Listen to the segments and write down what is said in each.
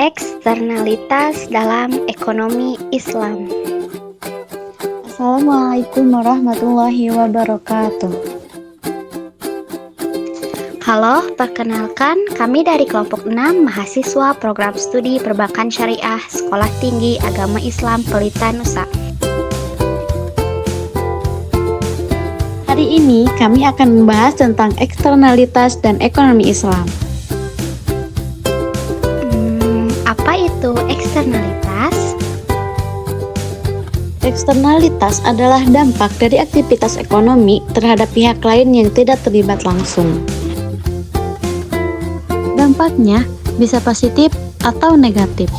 Eksternalitas dalam ekonomi Islam. Assalamualaikum warahmatullahi wabarakatuh. Halo, perkenalkan kami dari kelompok 6 mahasiswa program studi Perbankan Syariah Sekolah Tinggi Agama Islam Pelita Nusa. Hari ini kami akan membahas tentang eksternalitas dan ekonomi Islam. Apa itu eksternalitas? Eksternalitas adalah dampak dari aktivitas ekonomi terhadap pihak lain yang tidak terlibat langsung. Dampaknya bisa positif atau negatif.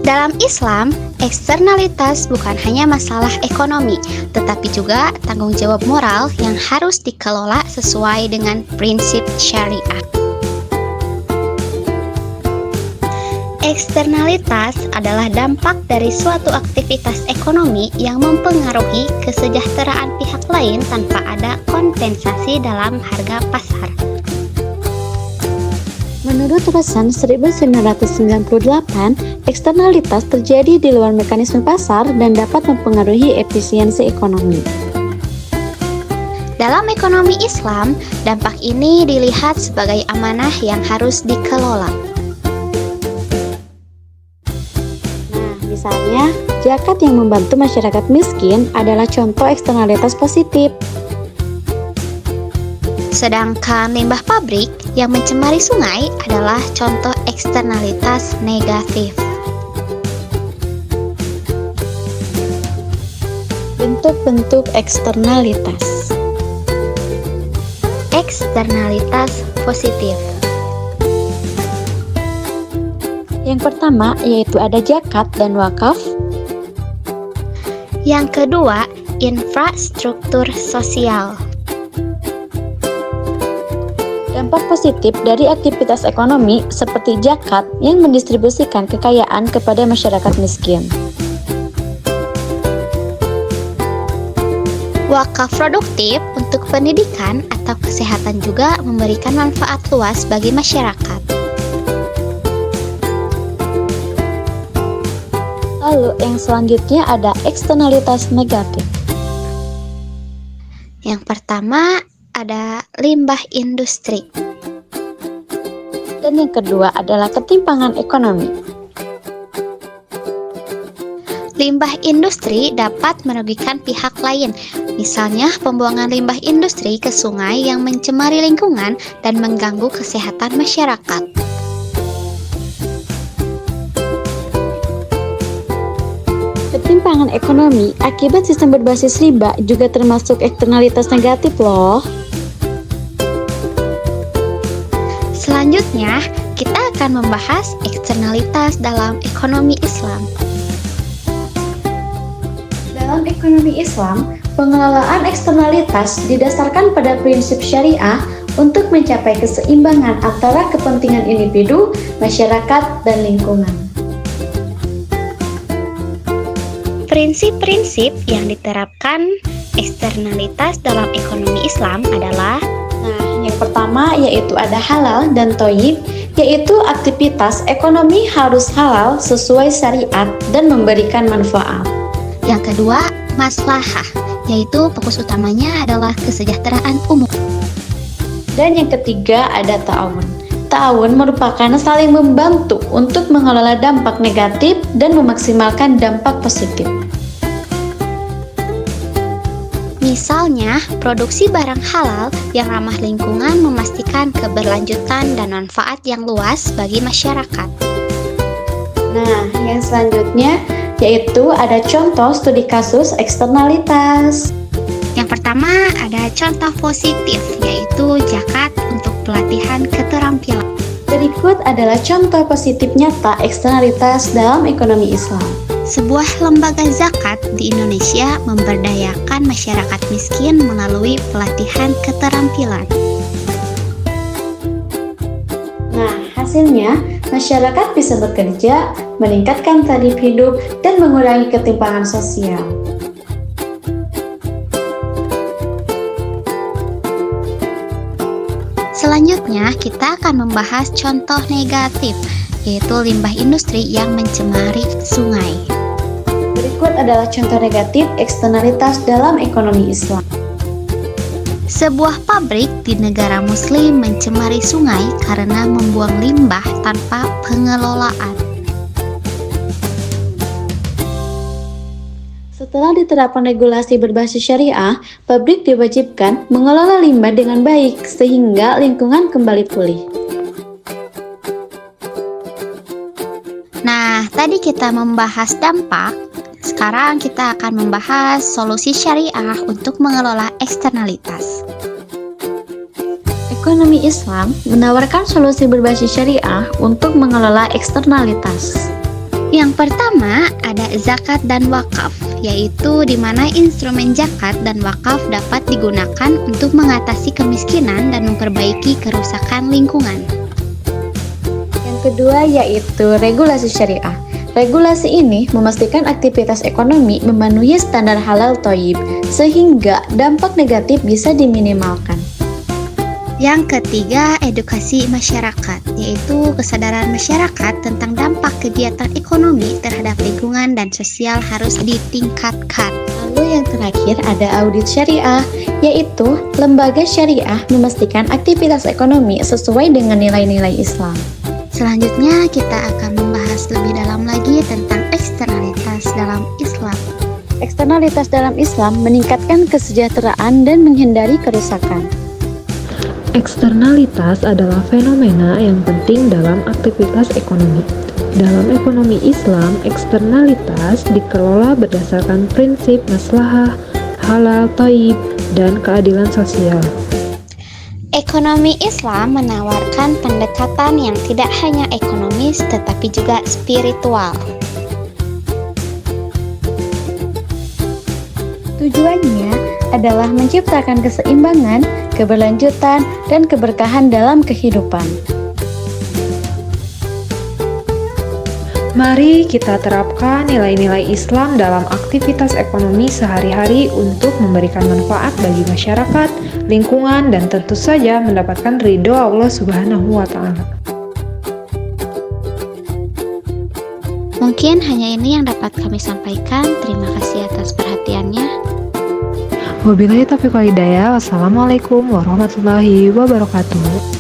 Dalam Islam, eksternalitas bukan hanya masalah ekonomi, tetapi juga tanggung jawab moral yang harus dikelola sesuai dengan prinsip syariah. Eksternalitas adalah dampak dari suatu aktivitas ekonomi yang mempengaruhi kesejahteraan pihak lain tanpa ada kompensasi dalam harga pasar. Menurut Rosan 1998, eksternalitas terjadi di luar mekanisme pasar dan dapat mempengaruhi efisiensi ekonomi. Dalam ekonomi Islam, dampak ini dilihat sebagai amanah yang harus dikelola. Misalnya, zakat yang membantu masyarakat miskin adalah contoh eksternalitas positif. Sedangkan limbah pabrik yang mencemari sungai adalah contoh eksternalitas negatif. Bentuk-bentuk eksternalitas. Eksternalitas positif. Yang pertama yaitu ada zakat dan wakaf. Yang kedua, infrastruktur sosial. Dampak positif dari aktivitas ekonomi seperti zakat yang mendistribusikan kekayaan kepada masyarakat miskin. Wakaf produktif untuk pendidikan atau kesehatan juga memberikan manfaat luas bagi masyarakat. Lalu yang selanjutnya ada eksternalitas negatif. Yang pertama ada limbah industri. Dan yang kedua adalah ketimpangan ekonomi. Limbah industri dapat merugikan pihak lain, misalnya pembuangan limbah industri ke sungai yang mencemari lingkungan dan mengganggu kesehatan masyarakat. Ketimpangan ekonomi akibat sistem berbasis riba juga termasuk eksternalitas negatif loh. Selanjutnya, kita akan membahas eksternalitas dalam ekonomi Islam. Dalam ekonomi Islam, pengelolaan eksternalitas didasarkan pada prinsip syariah untuk mencapai keseimbangan antara kepentingan individu, masyarakat, dan lingkungan. Prinsip-prinsip yang diterapkan eksternalitas dalam ekonomi Islam adalah yang pertama yaitu ada halal dan thoyyib, yaitu aktivitas ekonomi harus halal sesuai syariat dan memberikan manfaat. Yang kedua, maslahah, yaitu fokus utamanya adalah kesejahteraan umum. Dan yang ketiga ada ta'awun. Ta'awun merupakan saling membantu untuk mengelola dampak negatif dan memaksimalkan dampak positif. Misalnya, produksi barang halal yang ramah lingkungan memastikan keberlanjutan dan manfaat yang luas bagi masyarakat. Nah, yang selanjutnya yaitu ada contoh studi kasus eksternalitas. Yang pertama ada contoh positif, yaitu zakat untuk pelatihan keterampilan. Berikut adalah contoh positif nyata eksternalitas dalam ekonomi Islam. Sebuah lembaga zakat di Indonesia memberdayakan masyarakat miskin melalui pelatihan keterampilan. Nah, hasilnya masyarakat bisa bekerja, meningkatkan taraf hidup, dan mengurangi ketimpangan sosial. Selanjutnya, kita akan membahas contoh negatif, yaitu limbah industri yang mencemari sungai. Berikut adalah contoh negatif eksternalitas dalam ekonomi Islam. Sebuah pabrik di negara Muslim mencemari sungai karena membuang limbah tanpa pengelolaan. Setelah diterapkan regulasi berbasis syariah, pabrik diwajibkan mengelola limbah dengan baik sehingga lingkungan kembali pulih. Nah, tadi kita membahas dampak. Sekarang kita akan membahas solusi syariah untuk mengelola eksternalitas. Ekonomi Islam menawarkan solusi berbasis syariah untuk mengelola eksternalitas. Yang pertama ada zakat dan wakaf, yaitu di mana instrumen zakat dan wakaf dapat digunakan untuk mengatasi kemiskinan dan memperbaiki kerusakan lingkungan. Yang kedua yaitu regulasi syariah. Regulasi ini memastikan aktivitas ekonomi memenuhi standar halal thayyib, sehingga dampak negatif bisa diminimalkan. Yang ketiga, edukasi masyarakat, yaitu kesadaran masyarakat tentang dampak kegiatan ekonomi terhadap lingkungan dan sosial harus ditingkatkan. Lalu yang terakhir ada audit syariah, yaitu lembaga syariah memastikan aktivitas ekonomi sesuai dengan nilai-nilai Islam. Selanjutnya kita akan membahas lebih dalam lagi tentang eksternalitas dalam Islam. Eksternalitas dalam Islam meningkatkan kesejahteraan dan menghindari kerusakan. Eksternalitas adalah fenomena yang penting dalam aktivitas ekonomi. Dalam ekonomi Islam, eksternalitas dikelola berdasarkan prinsip maslahah, halal thayyib, dan keadilan sosial. Ekonomi Islam menawarkan pendekatan yang tidak hanya ekonomis tetapi juga spiritual. Tujuannya adalah menciptakan keseimbangan, keberlanjutan, dan keberkahan dalam kehidupan. Mari kita terapkan nilai-nilai Islam dalam aktivitas ekonomi sehari-hari untuk memberikan manfaat bagi masyarakat, lingkungan, dan tentu saja mendapatkan ridho Allah Subhanahu wa Ta'ala. Mungkin hanya ini yang dapat kami sampaikan. Terima kasih atas perhatiannya. Wabillahi taufiq wal hidayah. Wassalamualaikum warahmatullahi wabarakatuh.